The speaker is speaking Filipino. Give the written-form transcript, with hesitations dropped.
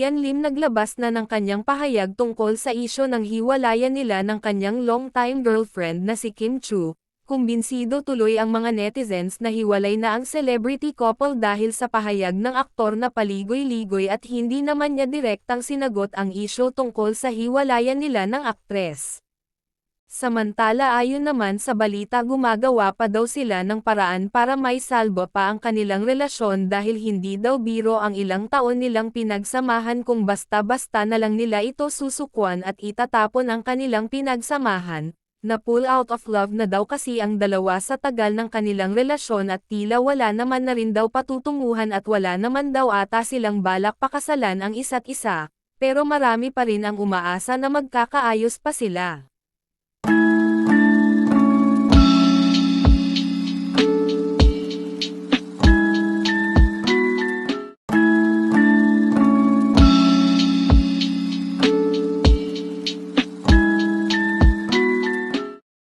Ian Lim naglabas na ng kanyang pahayag tungkol sa isyu ng hiwalayan nila ng kanyang long-time girlfriend na si Kim Chu. Kumbinsido tuloy ang mga netizens na hiwalay na ang celebrity couple dahil sa pahayag ng aktor na paligoy-ligoy at hindi naman niya direktang sinagot ang isyu tungkol sa hiwalayan nila ng aktres. Samantala ayon naman sa balita gumagawa pa daw sila ng paraan para maisalba pa ang kanilang relasyon dahil hindi daw biro ang ilang taon nilang pinagsamahan kung basta-basta na lang nila ito susukwan at itatapon ang kanilang pinagsamahan. Na pull out of love na daw kasi ang dalawa sa tagal ng kanilang relasyon at tila wala naman na rin daw patutunguhan at wala naman daw ata silang balak pakasalan ang isa't isa, pero marami pa rin ang umaasa na magkakaayos pa sila.